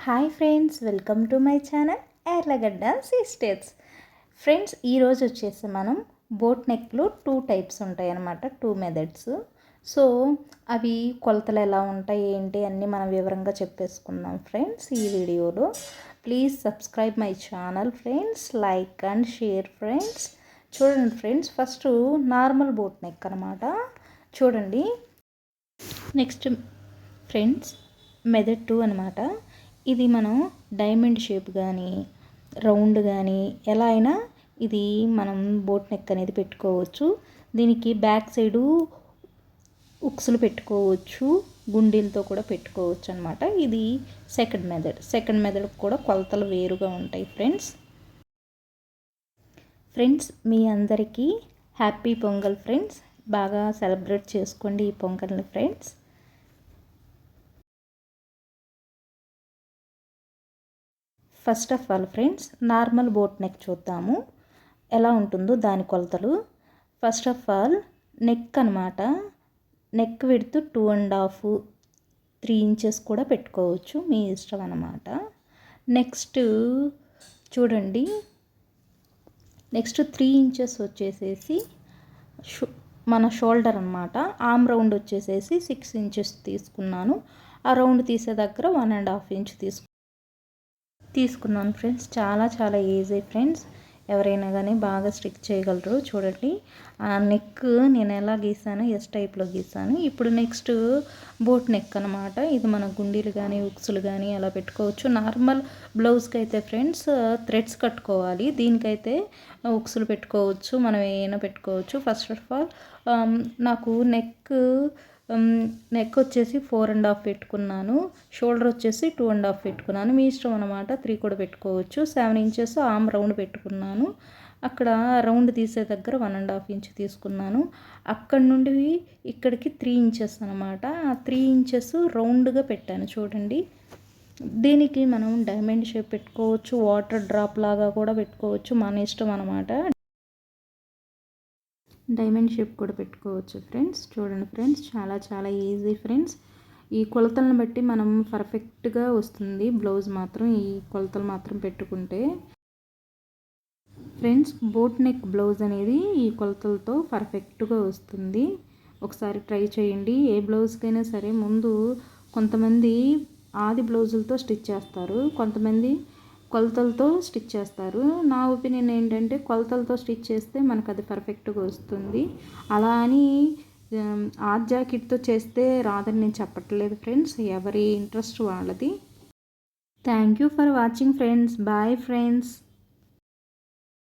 Hi friends, welcome to my channel Yarlagadda sisters. Friends, ఈరోజు వచ్చేసి మనం బోట్ నెక్లో 2 టైప్స్ ఉంటాయి అన్నమాట, 2 మెథడ్స్. సో అవి కొలతలు ఎలా ఉంటాయి ఏంటి అన్నీ మనం వివరంగా చెప్పేసుకుందాం ఫ్రెండ్స్ ఈ వీడియోలో. Please subscribe my channel friends, like and share friends. చూడండి friends, first normal boat neck అనమాట. చూడండి, నెక్స్ట్ ఫ్రెండ్స్ మెథడ్ 2 అనమాట. ఇది మనం డైమండ్ షేప్ కానీ రౌండ్ కానీ ఎలా అయినా ఇది మనం బోట్ నెక్ అనేది పెట్టుకోవచ్చు. దీనికి బ్యాక్ సైడు ఉక్సులు పెట్టుకోవచ్చు, గుండీలతో కూడా పెట్టుకోవచ్చు అనమాట. ఇది సెకండ్ మెథడ్ కూడా కొలతలు వేరుగా ఉంటాయి ఫ్రెండ్స్. మీ అందరికీ హ్యాపీ పొంగల్ ఫ్రెండ్స్. బాగా సెలబ్రేట్ చేసుకోండి ఈ పొంగల్ని friends. First of all friends, normal boat neck చూద్దాము ఎలా ఉంటుందో దాని కొలతలు. ఫస్ట్ ఆఫ్ ఆల్ నెక్ అనమాట. నెక్ విడ్త్ 2.5 3 ఇంచెస్ కూడా పెట్టుకోవచ్చు, మీ ఇష్టం అన్నమాట. నెక్స్ట్ చూడండి, నెక్స్ట్ 3 ఇంచెస్ వచ్చేసేసి మన షోల్డర్ అనమాట. ఆర్మ్ రౌండ్ వచ్చేసేసి 6 ఇంచెస్ తీసుకున్నాను. ఆ రౌండ్ తీసే దగ్గర 1.5 ఇంచ్ తీసుకున్నాను ఫ్రెండ్స్. చాలా ఈజీ ఫ్రెండ్స్, ఎవరైనా కానీ బాగా స్టిక్ చేయగలరు. చూడండి, ఆ నెక్ నేను ఎలా గీసాను, ఎస్ టైప్లో గీసాను. ఇప్పుడు నెక్స్ట్ బోట్ నెక్ అనమాట. ఇది మన గుండీలు కానీ ఉక్సులు కానీ అలా పెట్టుకోవచ్చు. నార్మల్ బ్లౌజ్కి అయితే ఫ్రెండ్స్ థ్రెడ్స్ కట్టుకోవాలి, దీనికైతే ఉక్సులు పెట్టుకోవచ్చు, మనం ఏమైనా పెట్టుకోవచ్చు. ఫస్ట్ ఆఫ్ ఆల్ నాకు నెక్ వచ్చేసి 4.5 పెట్టుకున్నాను, షోల్డర్ వచ్చేసి 2.5 పెట్టుకున్నాను. మీ ఇష్టం అనమాట, 3 కూడా పెట్టుకోవచ్చు. 7 ఇంచెస్ ఆర్మ్ రౌండ్ పెట్టుకున్నాను. అక్కడ రౌండ్ తీసే దగ్గర 1.5 ఇంచ్ తీసుకున్నాను. అక్కడ నుండి ఇక్కడికి 3 ఇంచెస్ అనమాట. ఆ 3 ఇంచెస్ రౌండ్గా పెట్టాను. చూడండి, దీనికి మనం డైమండ్ షేప్ పెట్టుకోవచ్చు, వాటర్ డ్రాప్ లాగా కూడా పెట్టుకోవచ్చు, మన ఇష్టం అనమాట. డైమండ్ షేప్ కూడా పెట్టుకోవచ్చు ఫ్రెండ్స్. చూడండి ఫ్రెండ్స్, చాలా ఈజీ ఫ్రెండ్స్. ఈ కొలతలను బట్టి మనం పర్ఫెక్ట్గా వస్తుంది బ్లౌజ్ మాత్రం, ఈ కొలతలు మాత్రం పెట్టుకుంటే ఫ్రెండ్స్. బోట్ నెక్ బ్లౌజ్ అనేది ఈ కొలతలతో పర్ఫెక్ట్గా వస్తుంది. ఒకసారి ట్రై చేయండి. ఏ బ్లౌజ్కైనా సరే ముందు కొంతమంది ఆది బ్లౌజులతో స్టిచ్ చేస్తారు, కొంతమంది కొలతలతో స్టిచ్ చేస్తారు. నా ఒపీనియన్ ఏంటంటే కొలతలతో స్టిచ్ చేస్తే మనకు అది పర్ఫెక్ట్గా వస్తుంది. అలా అని ఆర్ట్ జాకెట్తో చేస్తే రాదని నేను చెప్పట్లేదు ఫ్రెండ్స్, ఎవరి ఇంట్రెస్ట్ వాళ్ళది. Thank you for watching friends. Bye friends.